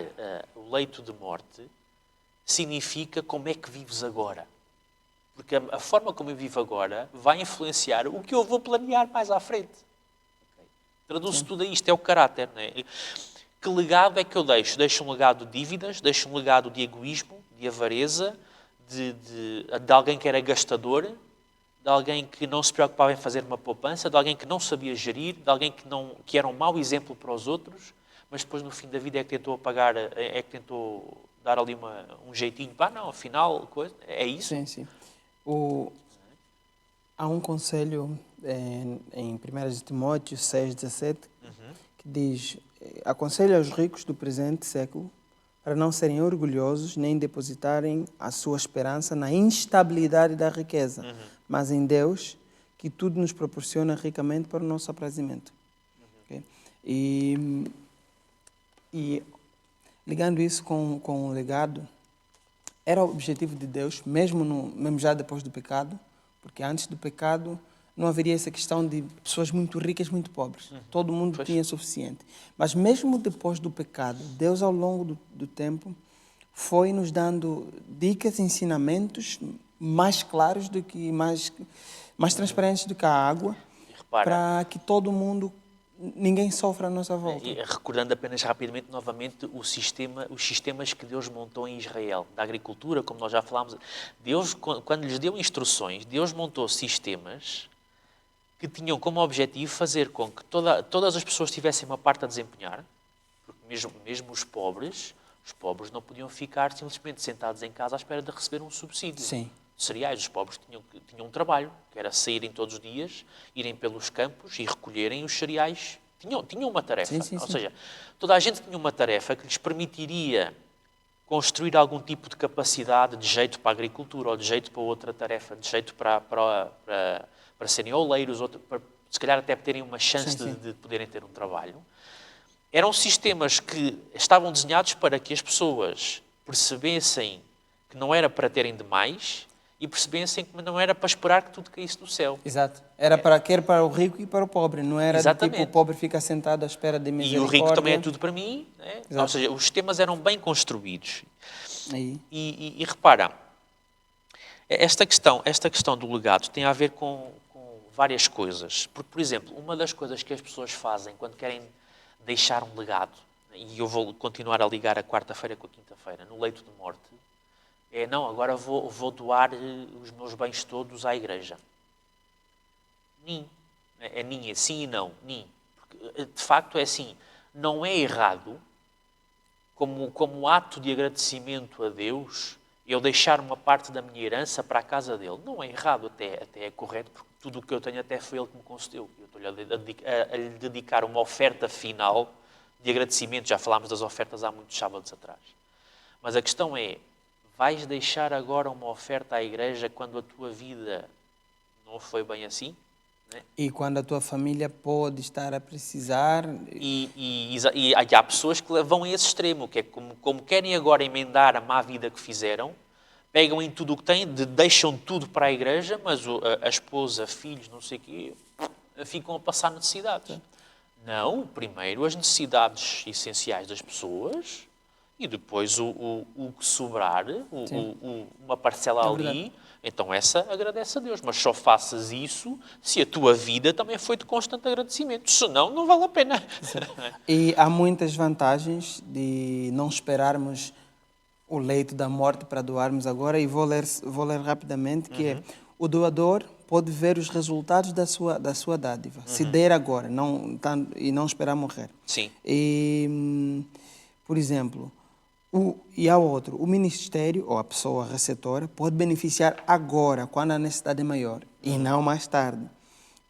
o leito de morte, significa como é que vives agora. Porque a forma como eu vivo agora vai influenciar o que eu vou planear mais à frente. Okay? Traduz tudo a isto, é o caráter. Não é? Que legado é que eu deixo? Deixo um legado de dívidas, deixo um legado de egoísmo, de avareza, de alguém que era gastador, de alguém que não se preocupava em fazer uma poupança, de alguém que não sabia gerir, de alguém que era um mau exemplo para os outros, mas depois no fim da vida é que tentou apagar, é que tentou dar ali um jeitinho. Não, afinal, é isso? Sim, sim. Há um conselho em 1 Timóteo 6,17 que diz: aconselha aos ricos do presente século para não serem orgulhosos nem depositarem a sua esperança na instabilidade da riqueza, mas em Deus, que tudo nos proporciona ricamente para o nosso aprazimento. Okay? E ligando isso com o legado, era o objetivo de Deus, mesmo já depois do pecado, porque antes do pecado não haveria essa questão de pessoas muito ricas, muito pobres. Todo mundo tinha suficiente. Mas mesmo depois do pecado, Deus, ao longo do tempo, foi nos dando dicas, ensinamentos mais claros do que mais transparentes do que a água, para que todo mundo ninguém sofre à nossa volta. E recordando apenas rapidamente, novamente, os sistemas que Deus montou em Israel, da agricultura, como nós já falámos. Deus, quando lhes deu instruções, Deus montou sistemas que tinham como objetivo fazer com que todas as pessoas tivessem uma parte a desempenhar, porque mesmo os pobres não podiam ficar simplesmente sentados em casa à espera de receber um subsídio. Sim. Cereais, os pobres tinham um trabalho, que era saírem todos os dias, irem pelos campos e recolherem os cereais. Tinham uma tarefa. Sim. Ou seja, toda a gente tinha uma tarefa que lhes permitiria construir algum tipo de capacidade de jeito para a agricultura ou de jeito para outra tarefa, de jeito para serem oleiros, para se calhar até terem uma chance de poderem ter um trabalho. Eram sistemas que estavam desenhados para que as pessoas percebessem que não era para terem demais e percebessem que não era para esperar que tudo caísse do céu. Exato. Era quer para o rico e para o pobre. Não era tipo o pobre fica sentado à espera de misericórdia. E o rico também é tudo para mim. Né? Ou seja, os sistemas eram bem construídos. E repara, esta questão do legado tem a ver com várias coisas. Porque, por exemplo, uma das coisas que as pessoas fazem quando querem deixar um legado, e eu vou continuar a ligar a quarta-feira com a quinta-feira, no leito de morte, não, agora vou doar os meus bens todos à igreja. Nem. Nem, sim e não. Nem. Porque, de facto, é assim, não é errado, como ato de agradecimento a Deus, eu deixar uma parte da minha herança para a casa dele. Não é errado, até é correto, porque tudo o que eu tenho até foi ele que me concedeu. Eu estou-lhe a lhe dedicar uma oferta final de agradecimento. Já falámos das ofertas há muitos sábados atrás. Mas a questão é, vais deixar agora uma oferta à igreja quando a tua vida não foi bem assim? Né? E quando a tua família pode estar a precisar... E há pessoas que vão a esse extremo, que é como querem agora emendar a má vida que fizeram, pegam em tudo o que têm, deixam tudo para a igreja, mas a esposa, filhos, não sei o quê, ficam a passar necessidades. Não, primeiro as necessidades essenciais das pessoas e depois o que sobrar, uma parcela ali, então essa agradece a Deus. Mas só faças isso se a tua vida também foi de constante agradecimento. Senão, não vale a pena. E há muitas vantagens de não esperarmos o leito da morte para doarmos agora. E vou ler rapidamente que o doador pode ver os resultados da sua dádiva. Se der agora e não esperar morrer. Sim. E, por exemplo... E há outro, o ministério ou a pessoa receptora pode beneficiar agora, quando a necessidade é maior, e não mais tarde.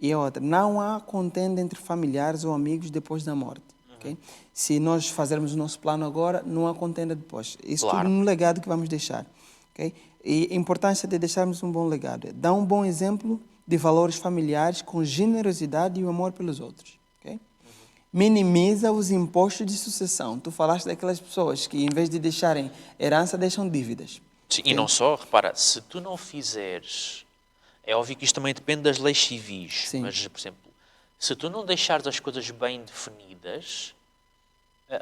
E a outra, não há contenda entre familiares ou amigos depois da morte. Okay? Se nós fazermos o nosso plano agora, não há contenda depois. Isso tudo no legado que vamos deixar. Okay? E a importância de deixarmos um bom legado é dar um bom exemplo de valores familiares com generosidade e o amor pelos outros. Okay? Minimiza os impostos de sucessão. Tu falaste daquelas pessoas que, em vez de deixarem herança, deixam dívidas. Sim, okay? E não só, repara, se tu não fizeres... É óbvio que isto também depende das leis civis. Sim. Mas, por exemplo, se tu não deixares as coisas bem definidas,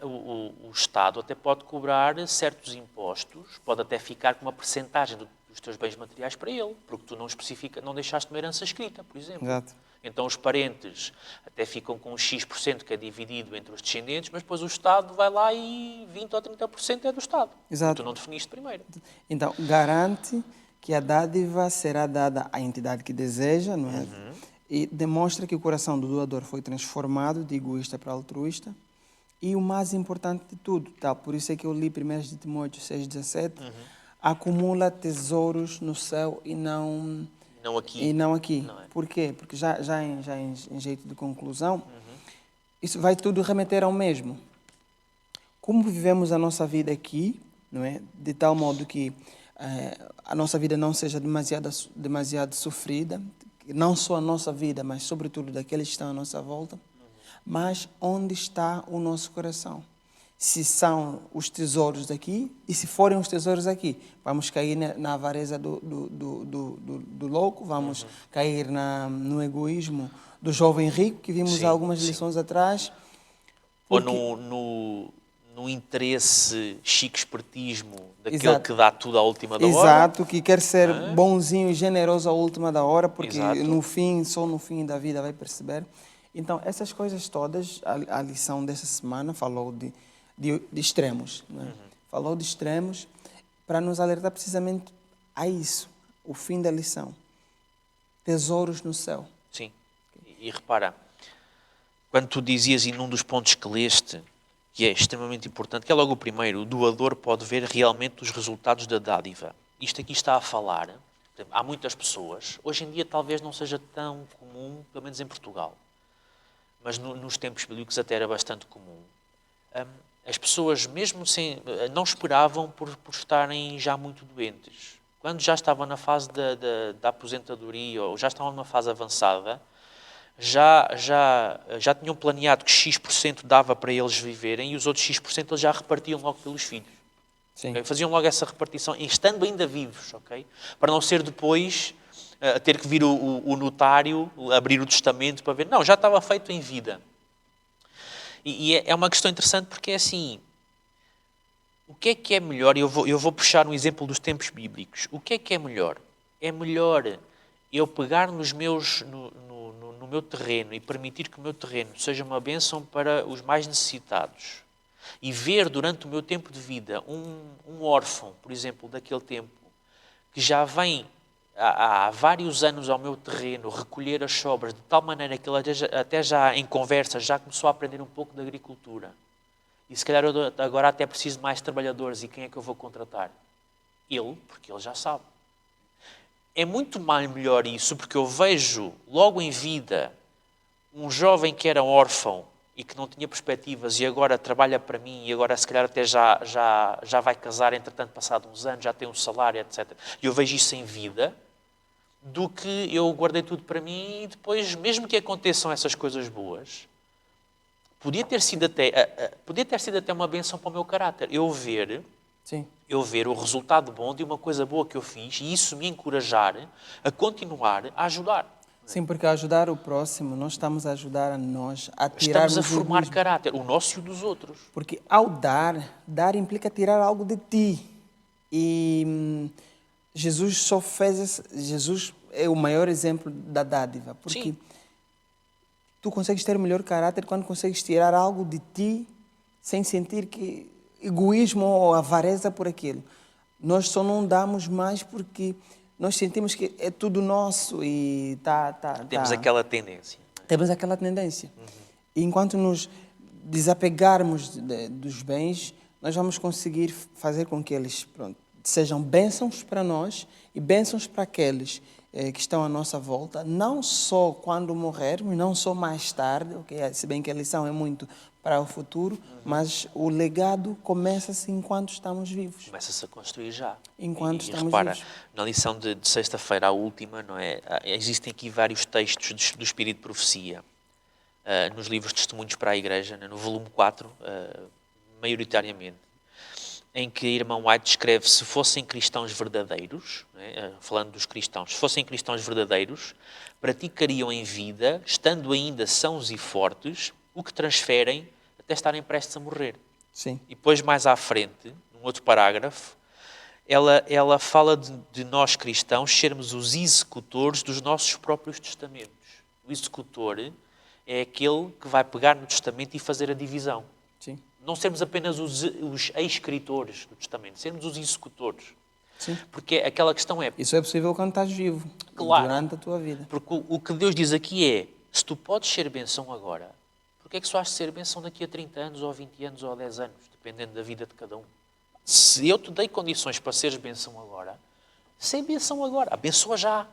o Estado até pode cobrar certos impostos, pode até ficar com uma percentagem dos teus bens materiais para ele, porque tu não deixaste uma herança escrita, por exemplo. Exato. Então os parentes até ficam com um X% que é dividido entre os descendentes, mas depois o Estado vai lá e 20% ou 30% é do Estado. Exato. Tu não definiste primeiro. Então, garante que a dádiva será dada à entidade que deseja, não é? E demonstra que o coração do doador foi transformado de egoísta para altruísta. E o mais importante de tudo, tá? Por isso é que eu li 1 de Timóteo 6,17, acumula tesouros no céu e não aqui. Não é. Por quê? Porque já em jeito de conclusão, isso vai tudo remeter ao mesmo. Como vivemos a nossa vida aqui, não é? De tal modo que a nossa vida não seja demasiado sofrida, não só a nossa vida, mas sobretudo daqueles que estão à nossa volta, mas onde está o nosso coração? Se são os tesouros daqui, e se forem os tesouros aqui, vamos cair na avareza do louco, vamos cair no egoísmo do jovem rico, que vimos algumas lições atrás. Porque... Ou no interesse chico-espertismo daquele que dá tudo à última da hora. Exato, que quer ser bonzinho e generoso à última da hora, porque só no fim da vida vai perceber. Então, essas coisas todas, a lição dessa semana falou de extremos. Né? Falou de extremos para nos alertar precisamente a isso, o fim da lição. Tesouros no céu. Sim. E repara, quando tu dizias, e num dos pontos que leste, que é extremamente importante, que é logo o primeiro, o doador pode ver realmente os resultados da dádiva. Isto aqui está a falar, há muitas pessoas, hoje em dia talvez não seja tão comum, pelo menos em Portugal, mas nos tempos bíblicos até era bastante comum. As pessoas, mesmo sem, não esperavam por estarem já muito doentes. Quando já estavam na fase da aposentadoria ou já estavam numa fase avançada, já tinham planeado que X% dava para eles viverem e os outros X% eles já repartiam logo pelos filhos. Okay? Faziam logo essa repartição, estando ainda vivos, okay? Para não ser depois ter que vir o notário, abrir o testamento para ver. Não, já estava feito em vida. E é uma questão interessante porque é assim, o que é melhor? Eu vou puxar um exemplo dos tempos bíblicos. O que é melhor? É melhor eu pegar no meu terreno e permitir que o meu terreno seja uma bênção para os mais necessitados e ver durante o meu tempo de vida um órfão, por exemplo, daquele tempo, que já vem há vários anos ao meu terreno recolher as sobras de tal maneira que ele até já em conversa já começou a aprender um pouco de agricultura. E se calhar eu agora até preciso de mais trabalhadores e quem é que eu vou contratar? Ele, porque ele já sabe. É muito mais melhor isso, porque eu vejo logo em vida um jovem que era órfão e que não tinha perspectivas e agora trabalha para mim e agora se calhar até já vai casar, entretanto passado uns anos, já tem um salário, etc. E eu vejo isso em vida, do que eu guardei tudo para mim e depois, mesmo que aconteçam essas coisas boas, podia ter sido até uma bênção para o meu caráter. Eu ver o resultado bom de uma coisa boa que eu fiz e isso me encorajar a continuar a ajudar. Sim, porque ajudar o próximo, nós estamos a ajudar a nós a tirar Estamos a formar caráter, o nosso e o dos outros. Porque ao dar implica tirar algo de ti. E Jesus só fez Jesus é o maior exemplo da dádiva. Porque Sim. tu consegues ter o melhor caráter quando consegues tirar algo de ti sem sentir que egoísmo ou avareza por aquilo. Nós só não damos mais porque nós sentimos que é tudo nosso e Temos aquela tendência. Temos aquela tendência. E enquanto nos desapegarmos dos bens, nós vamos conseguir fazer com que eles sejam bênçãos para nós e bênçãos para aqueles que estão à nossa volta, não só quando morrermos, não só mais tarde, okay? Se bem que a lição é muito para o futuro, mas o legado começa-se enquanto estamos vivos. Começa-se a construir já. Enquanto estamos repara, vivos. na lição de sexta-feira, a última, não é? Existem aqui vários textos do Espírito de Profecia, nos livros Testemunhos para a Igreja, no volume 4, maioritariamente, em que a irmã White descreve se fossem cristãos verdadeiros, falando dos cristãos, se fossem cristãos verdadeiros, praticariam em vida, estando ainda sãos e fortes, o que transferem até estarem prestes a morrer. Sim. E depois, mais à frente, num outro parágrafo, ela fala de nós cristãos sermos os executores dos nossos próprios testamentos. O executor é aquele que vai pegar no testamento e fazer a divisão. Sim. Não sermos apenas os escritores do testamento, sermos os executores. Sim. Porque aquela questão é... Isso é possível quando estás vivo, claro, durante a tua vida. Porque o que Deus diz aqui é, se tu podes ser bênção agora, porque é que só has de ser bênção daqui a 30 anos, ou 20 anos, ou 10 anos, dependendo da vida de cada um? Se eu te dei condições para seres bênção agora, sei bênção agora, abençoa já.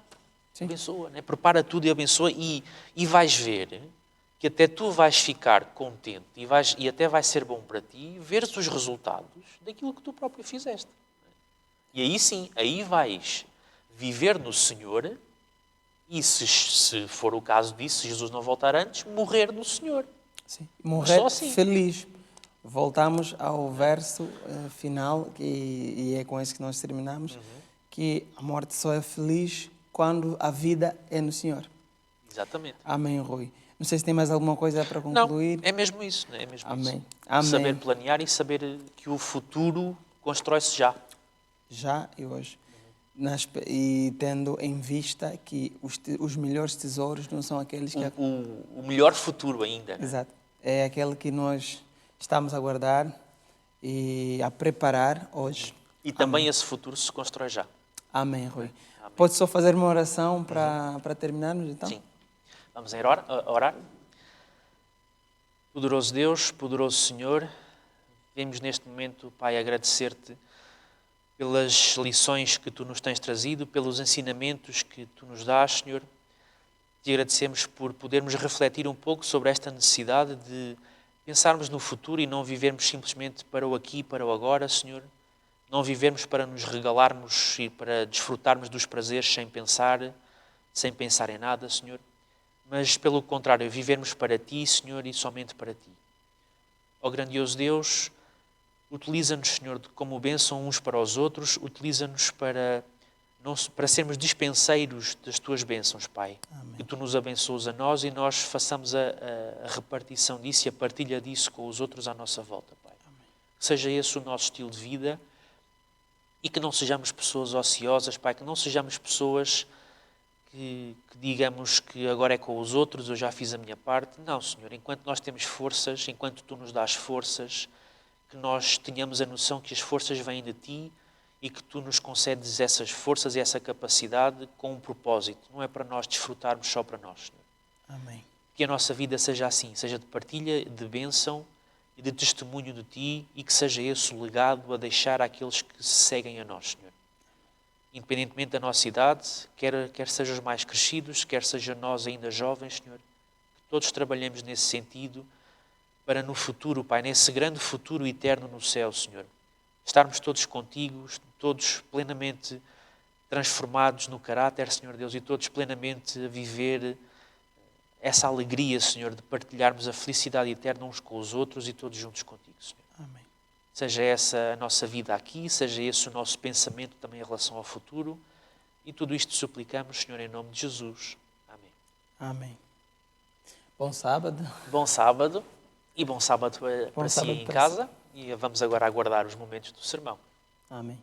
Sim. Abençoa, né? Prepara tudo e abençoa e vais ver que até tu vais ficar contente e até vai ser bom para ti veres os resultados daquilo que tu próprio fizeste. E aí sim, aí vais viver no Senhor e se for o caso disso, se Jesus não voltar antes, morrer no Senhor. Sim. Morrer assim. Feliz. Voltamos ao verso final, e é com esse que nós terminamos, que a morte só é feliz quando a vida é no Senhor. Exatamente. Amém, Rui. Não sei se tem mais alguma coisa para concluir. Não, é mesmo isso. É mesmo Amém. Isso. Amém. Saber planear e saber que o futuro constrói-se já. Já e hoje. e tendo em vista que os melhores tesouros não são aqueles que... O melhor futuro ainda, não é? Exato. É aquele que nós estamos a guardar e a preparar hoje. E também esse futuro se constrói já. Amém, Rui. Amém. Pode só fazer uma oração para terminarmos, então? Sim. Vamos orar. Poderoso Deus, poderoso Senhor, vemos neste momento, Pai, agradecer-te pelas lições que Tu nos tens trazido, pelos ensinamentos que Tu nos dás, Senhor. Te agradecemos por podermos refletir um pouco sobre esta necessidade de pensarmos no futuro e não vivermos simplesmente para o aqui e para o agora, Senhor. Não vivermos para nos regalarmos e para desfrutarmos dos prazeres sem pensar em nada, Senhor. Mas, pelo contrário, vivermos para Ti, Senhor, e somente para Ti. Ó grandioso Deus, utiliza-nos, Senhor, como bênção uns para os outros, utiliza-nos para sermos dispenseiros das Tuas bênçãos, Pai. Amém. Que Tu nos abençoes a nós e nós façamos a repartição disso e a partilha disso com os outros à nossa volta, Pai. Amém. Que seja esse o nosso estilo de vida e que não sejamos pessoas ociosas, Pai, que não sejamos pessoas que digamos que agora é com os outros, eu já fiz a minha parte. Não, Senhor, enquanto nós temos forças, enquanto Tu nos dás forças, que nós tenhamos a noção que as forças vêm de Ti e que Tu nos concedes essas forças e essa capacidade com um propósito. Não é para nós desfrutarmos só para nós, Senhor. Amém. Que a nossa vida seja assim, seja de partilha, de bênção e de testemunho de Ti e que seja esse o legado a deixar àqueles que se seguem a nós, Senhor. Independentemente da nossa idade, quer sejam os mais crescidos, quer sejam nós ainda jovens, Senhor, que todos trabalhemos nesse sentido para no futuro, Pai, nesse grande futuro eterno no céu, Senhor, estarmos todos contigo, todos plenamente transformados no caráter, Senhor Deus, e todos plenamente a viver essa alegria, Senhor, de partilharmos a felicidade eterna uns com os outros e todos juntos contigo, Senhor. Amém. Seja essa a nossa vida aqui, seja esse o nosso pensamento também em relação ao futuro. E tudo isto suplicamos, Senhor, em nome de Jesus. Amém. Amém. Bom sábado. Bom sábado e bom sábado para si sábado em para casa. E vamos agora aguardar os momentos do sermão. Amém.